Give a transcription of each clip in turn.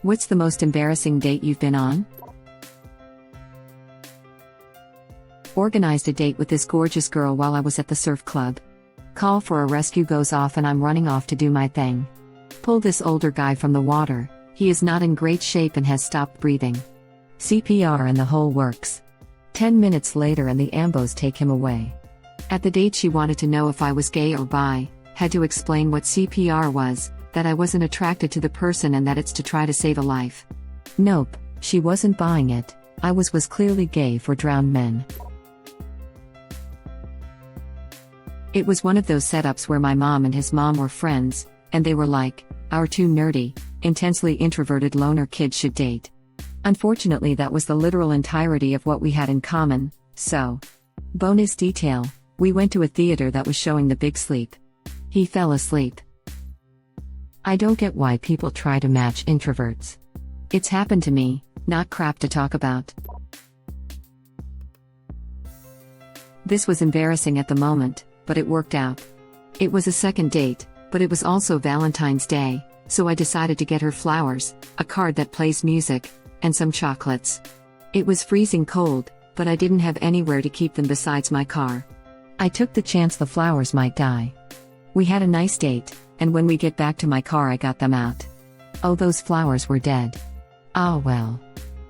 What's the most embarrassing date you've been on? Organized a date with this gorgeous girl while I was at the surf club. Call for a rescue goes off and I'm running off to do my thing. Pull this older guy from the water, he is not in great shape and has stopped breathing. CPR and the whole works. 10 minutes later and the ambos take him away. At the date she wanted to know if I was gay or bi, had to explain what CPR was, that I wasn't attracted to the person and that it's to try to save a life. Nope, she wasn't buying it. I was clearly gay for drowned men. It was one of those setups where my mom and his mom were friends, and they were like, our two nerdy, intensely introverted loner kids should date. Unfortunately that was the literal entirety of what we had in common, so. Bonus detail, we went to a theater that was showing The Big Sleep. He fell asleep. I don't get why people try to match introverts. It's happened to me, not crap to talk about. This was embarrassing at the moment, but it worked out. It was a second date, but it was also Valentine's Day, so I decided to get her flowers, a card that plays music, and some chocolates. It was freezing cold, but I didn't have anywhere to keep them besides my car. I took the chance the flowers might die. We had a nice date, and when we get back to my car I got them out. Oh, those flowers were dead. Ah well.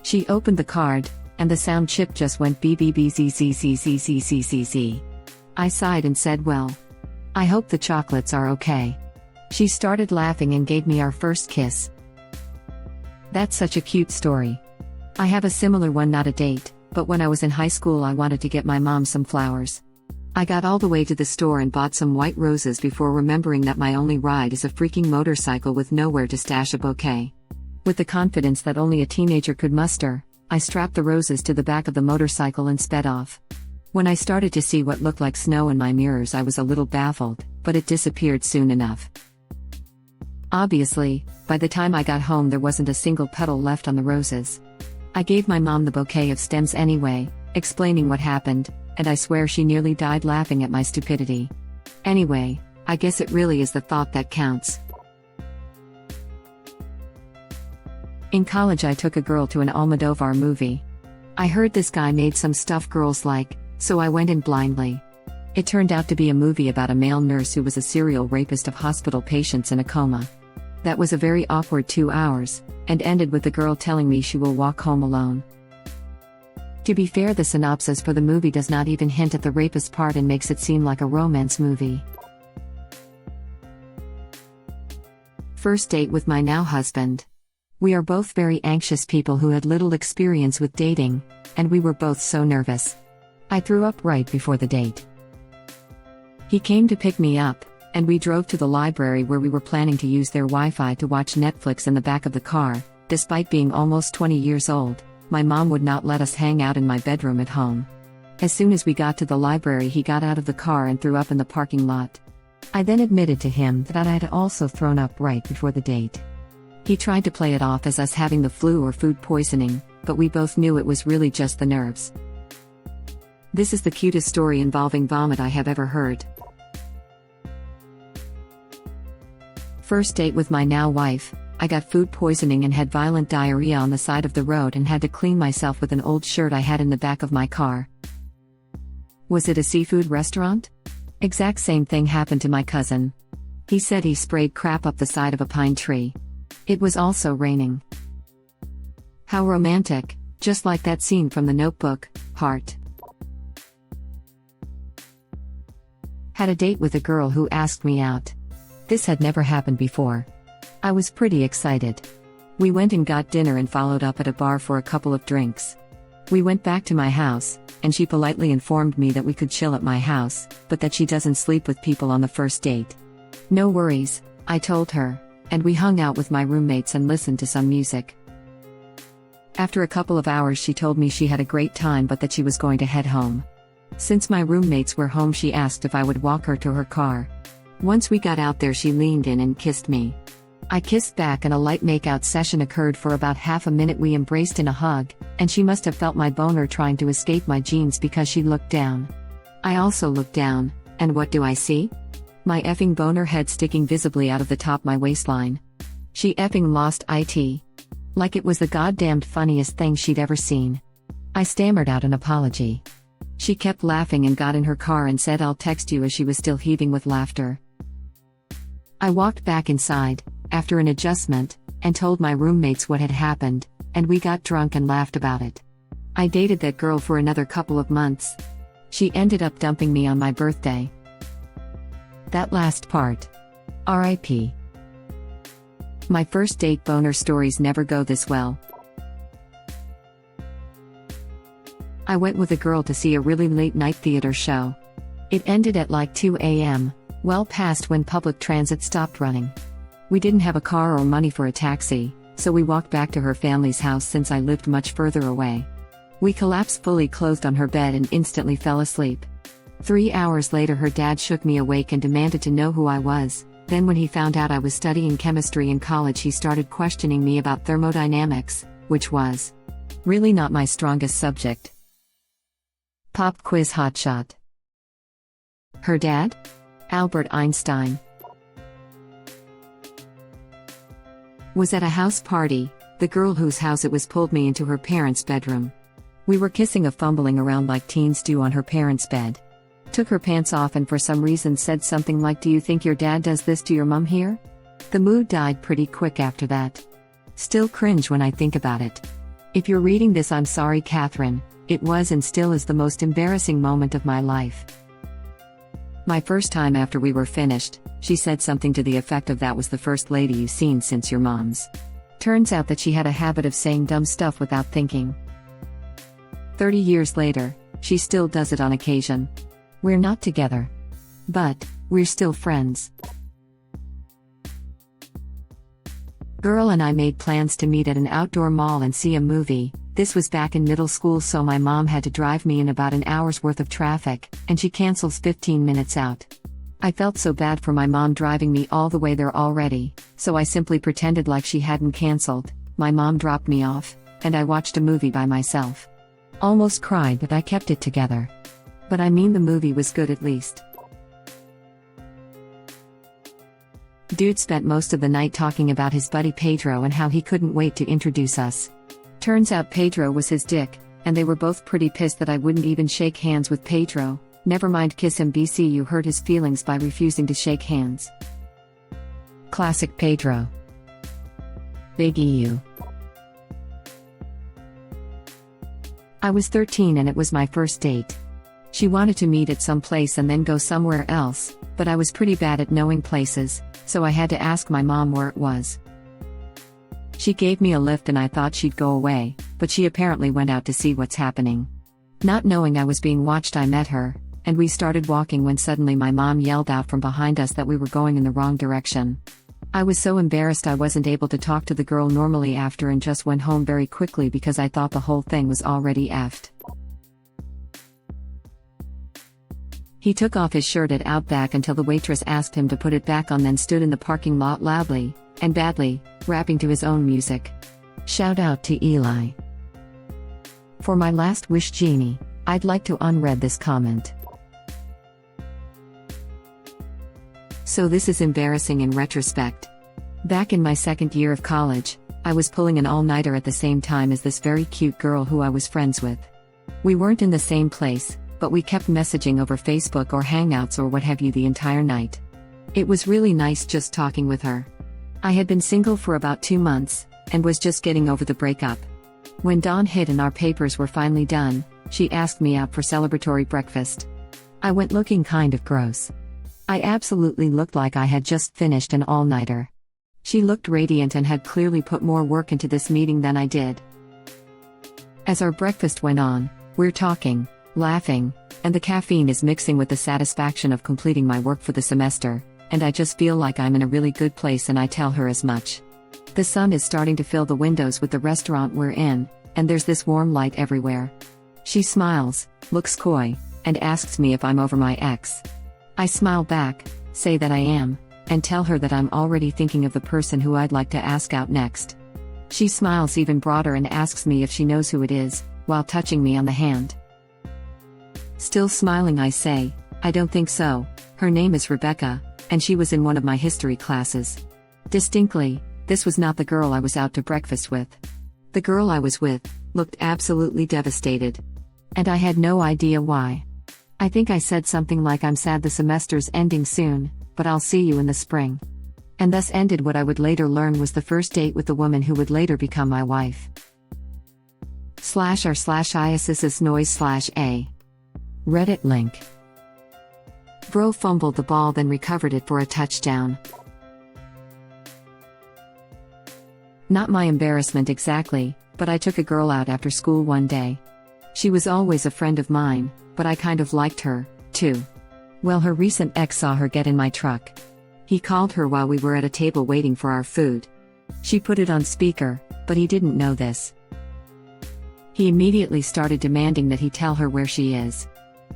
She opened the card, and the sound chip just went BBBZZZZZZZZ. I sighed and said, well, I hope the chocolates are okay. She started laughing and gave me our first kiss. That's such a cute story. I have a similar one, not a date, but when I was in high school I wanted to get my mom some flowers. I got all the way to the store and bought some white roses before remembering that my only ride is a freaking motorcycle with nowhere to stash a bouquet. With the confidence that only a teenager could muster, I strapped the roses to the back of the motorcycle and sped off. When I started to see what looked like snow in my mirrors I was a little baffled, but it disappeared soon enough. Obviously, by the time I got home there wasn't a single petal left on the roses. I gave my mom the bouquet of stems anyway, explaining what happened, and I swear she nearly died laughing at my stupidity. Anyway, I guess it really is the thought that counts. In college I took a girl to an Almodovar movie. I heard this guy made some stuff girls like, so I went in blindly. It turned out to be a movie about a male nurse who was a serial rapist of hospital patients in a coma. That was a very awkward 2 hours, and ended with the girl telling me she will walk home alone. To be fair, the synopsis for the movie does not even hint at the rapist part and makes it seem like a romance movie. First date with my now husband. We are both very anxious people who had little experience with dating, and we were both so nervous. I threw up right before the date. He came to pick me up, and we drove to the library where we were planning to use their Wi-Fi to watch Netflix in the back of the car. Despite being almost 20 years old, my mom would not let us hang out in my bedroom at home. As soon as we got to the library he got out of the car and threw up in the parking lot. I then admitted to him that I had also thrown up right before the date. He tried to play it off as us having the flu or food poisoning, but we both knew it was really just the nerves. This is the cutest story involving vomit I have ever heard. First date with my now wife. I got food poisoning and had violent diarrhea on the side of the road and had to clean myself with an old shirt I had in the back of my car. Was it a seafood restaurant? Exact same thing happened to my cousin. He said he sprayed crap up the side of a pine tree. It was also raining. How romantic, just like that scene from The Notebook, heart. Had a date with a girl who asked me out. This had never happened before. I was pretty excited. We went and got dinner and followed up at a bar for a couple of drinks. We went back to my house, and she politely informed me that we could chill at my house, but that she doesn't sleep with people on the first date. No worries, I told her, and we hung out with my roommates and listened to some music. After a couple of hours she told me she had a great time but that she was going to head home. Since my roommates were home she asked if I would walk her to her car. Once we got out there she leaned in and kissed me. I kissed back and a light makeout session occurred for about half a minute. We embraced in a hug, and she must have felt my boner trying to escape my jeans because she looked down. I also looked down, and what do I see? My effing boner head sticking visibly out of the top my waistline. She effing lost it. Like it was the goddamned funniest thing she'd ever seen. I stammered out an apology. She kept laughing and got in her car and said I'll text you, as she was still heaving with laughter. I walked back inside, after an adjustment, and told my roommates what had happened, and we got drunk and laughed about it. I dated that girl for another couple of months. She ended up dumping me on my birthday. That last part. R.I.P. My first date boner stories never go this well. I went with a girl to see a really late night theater show. It ended at like 2 a.m., well past when public transit stopped running. We didn't have a car or money for a taxi, so we walked back to her family's house since I lived much further away. We collapsed fully clothed on her bed and instantly fell asleep. 3 hours later her dad shook me awake and demanded to know who I was. Then when he found out I was studying chemistry in college, he started questioning me about thermodynamics, which was really not my strongest subject. Pop quiz hotshot. Her dad? Albert Einstein. Was at a house party. The girl whose house it was pulled me into her parents' bedroom. We were kissing and fumbling around like teens do on her parents' bed. Took her pants off and for some reason said something like, "Do you think your dad does this to your mom here?" The mood died pretty quick after that. Still cringe when I think about it. If you're reading this, I'm sorry, Catherine. It was and still is the most embarrassing moment of my life. My first time after we were finished, she said something to the effect of, "That was the first lady you've seen since your mom's." Turns out that she had a habit of saying dumb stuff without thinking. 30 years later, she still does it on occasion. We're not together. But we're still friends. Girl and I made plans to meet at an outdoor mall and see a movie. This was back in middle school, so my mom had to drive me in about an hour's worth of traffic, and she cancels 15 minutes out. I felt so bad for my mom driving me all the way there already, so I simply pretended like she hadn't canceled. My mom dropped me off, and I watched a movie by myself. Almost cried, but I kept it together. But I mean, the movie was good at least. Dude spent most of the night talking about his buddy Pedro and how he couldn't wait to introduce us. Turns out Pedro was his dick, and they were both pretty pissed that I wouldn't even shake hands with Pedro. Never mind kiss him. BC, you hurt his feelings by refusing to shake hands. Classic Pedro. Big EU. I was 13 and it was my first date. She wanted to meet at some place and then go somewhere else, but I was pretty bad at knowing places, so I had to ask my mom where it was. She gave me a lift and I thought she'd go away, but she apparently went out to see what's happening. Not knowing I was being watched, I met her, and we started walking when suddenly my mom yelled out from behind us that we were going in the wrong direction. I was so embarrassed I wasn't able to talk to the girl normally after and just went home very quickly because I thought the whole thing was already effed. He took off his shirt at Outback until the waitress asked him to put it back on, then stood in the parking lot loudly, and badly, rapping to his own music. Shout out to Eli. For my last wish, Genie, I'd like to unread this comment. So this is embarrassing in retrospect. Back in my second year of college, I was pulling an all-nighter at the same time as this very cute girl who I was friends with. We weren't in the same place, but we kept messaging over Facebook or Hangouts or what have you the entire night. It was really nice just talking with her. I had been single for about 2 months, and was just getting over the breakup. When dawn hit and our papers were finally done, she asked me out for celebratory breakfast. I went looking kind of gross. I absolutely looked like I had just finished an all-nighter. She looked radiant and had clearly put more work into this meeting than I did. As our breakfast went on, we're talking, laughing, and the caffeine is mixing with the satisfaction of completing my work for the semester, and I just feel like I'm in a really good place, and I tell her as much. The sun is starting to fill the windows with the restaurant we're in, and there's this warm light everywhere. She smiles, looks coy, and asks me if I'm over my ex. I smile back, say that I am, and tell her that I'm already thinking of the person who I'd like to ask out next. She smiles even broader and asks me if she knows who it is, while touching me on the hand. Still smiling, I say, I don't think so. Her name is Rebecca, and she was in one of my history classes. Distinctly, This was not the girl I was out to breakfast with. The girl I was with looked absolutely devastated. And I had no idea why. I think I said something like, "I'm sad the semester's ending soon, but I'll see you in the spring." And thus ended what I would later learn was the first date with the woman who would later become my wife. /r/ISIS/noise/a. Reddit link. Bro fumbled the ball then recovered it for a touchdown. Not my embarrassment exactly, but I took a girl out after school one day. She was always a friend of mine, but I kind of liked her, too. Well, her recent ex saw her get in my truck. He called her while we were at a table waiting for our food. She put it on speaker, but he didn't know this. He immediately started demanding that he tell her where she is.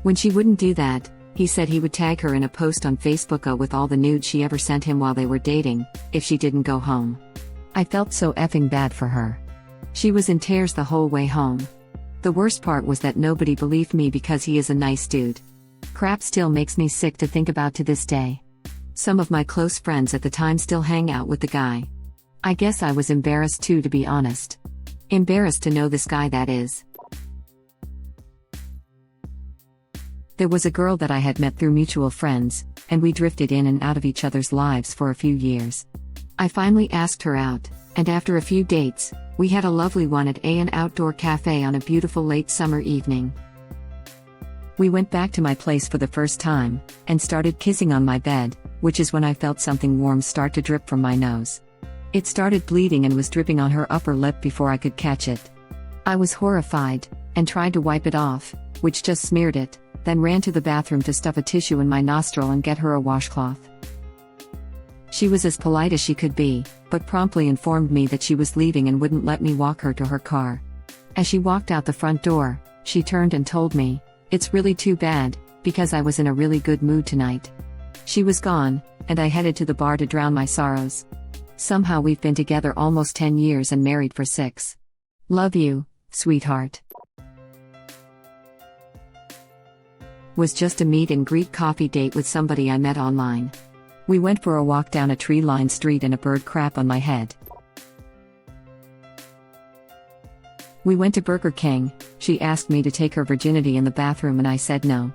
When she wouldn't do that, he said he would tag her in a post on Facebook with all the nudes she ever sent him while they were dating, if she didn't go home. I felt so effing bad for her. She was in tears the whole way home. The worst part was that nobody believed me because he is a nice dude. Crap still makes me sick to think about to this day. Some of my close friends at the time still hang out with the guy. I guess I was embarrassed too, to be honest. Embarrassed to know this guy, that is. There was a girl that I had met through mutual friends, and we drifted in and out of each other's lives for a few years. I finally asked her out, and after a few dates, we had a lovely one at an outdoor cafe on a beautiful late summer evening. We went back to my place for the first time, and started kissing on my bed, which is when I felt something warm start to drip from my nose. It started bleeding and was dripping on her upper lip before I could catch it. I was horrified, and tried to wipe it off, which just smeared it, then ran to the bathroom to stuff a tissue in my nostril and get her a washcloth. She was as polite as she could be, but promptly informed me that she was leaving and wouldn't let me walk her to her car. As she walked out the front door, she turned and told me, "It's really too bad, because I was in a really good mood tonight." She was gone, and I headed to the bar to drown my sorrows. Somehow we've been together almost 10 years and married for 6. Love you, sweetheart. Was just a meet and greet coffee date with somebody I met online. We went for a walk down a tree-lined street and a bird crap on my head. We went to Burger King. She asked me to take her virginity in the bathroom and I said no.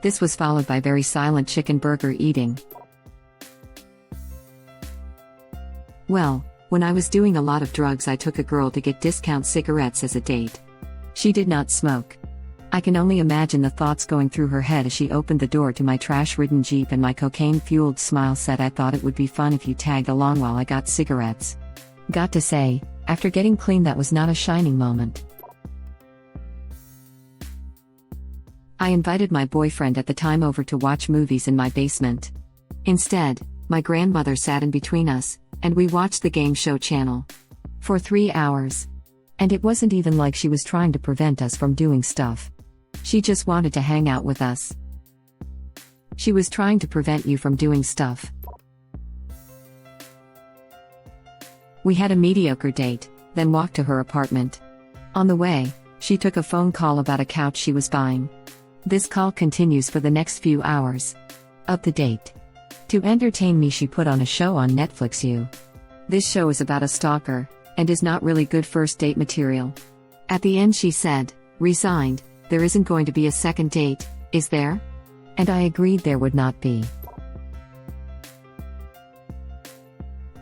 This was followed by very silent chicken burger eating. Well, when I was doing a lot of drugs, I took a girl to get discount cigarettes as a date. She did not smoke. I can only imagine the thoughts going through her head as she opened the door to my trash-ridden Jeep, and my cocaine-fueled smile said, "I thought it would be fun if you tagged along while I got cigarettes." Got to say, after getting clean, that was not a shining moment. I invited my boyfriend at the time over to watch movies in my basement. Instead, my grandmother sat in between us, and we watched the game show channel for 3 hours. And it wasn't even like she was trying to prevent us from doing stuff. She just wanted to hang out with us. She was trying to prevent you from doing stuff. We had a mediocre date, then walked to her apartment. On the way, she took a phone call about a couch she was buying. This call continues for the next few hours of the date. To entertain me, she put on a show on Netflix. This show is about a stalker, and is not really good first date material. At the end she said, resigned, "There isn't going to be a second date, is there?" And I agreed there would not be.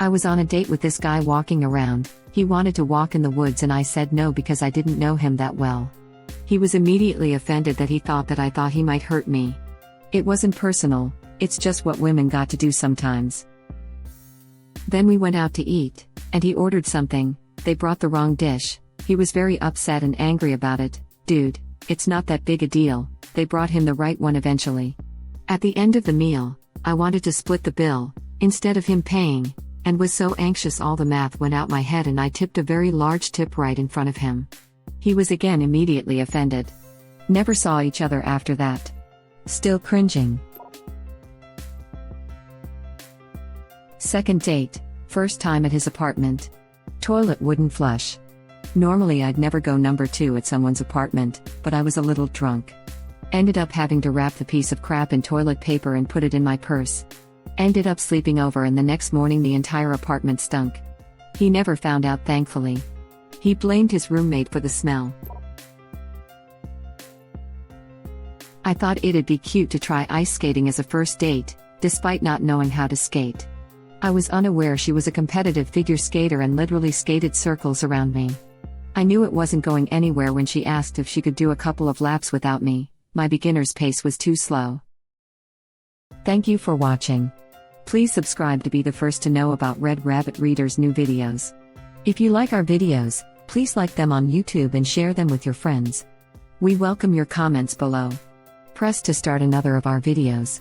I was on a date with this guy walking around. He wanted to walk in the woods and I said no because I didn't know him that well. He was immediately offended that he thought that I thought he might hurt me. It wasn't personal, it's just what women got to do sometimes. Then we went out to eat, and he ordered something. They brought the wrong dish. He was very upset and angry about it. "Dude, it's not that big a deal." They brought him the right one eventually. At the end of the meal, I wanted to split the bill, instead of him paying, and was so anxious all the math went out my head and I tipped a very large tip right in front of him. He was again immediately offended. Never saw each other after that. Still cringing. Second date, first time at his apartment. Toilet wouldn't flush. Normally I'd never go number 2 at someone's apartment, but I was a little drunk. Ended up having to wrap the piece of crap in toilet paper and put it in my purse. Ended up sleeping over and the next morning the entire apartment stunk. He never found out, thankfully. He blamed his roommate for the smell. I thought it'd be cute to try ice skating as a first date, despite not knowing how to skate. I was unaware she was a competitive figure skater and literally skated circles around me. I knew it wasn't going anywhere when she asked if she could do a couple of laps without me. My beginner's pace was too slow. Thank you for watching. Please subscribe to be the first to know about Red Rabbit Reader's new videos. If you like our videos, please like them on YouTube and share them with your friends. We welcome your comments below. Press to start another of our videos.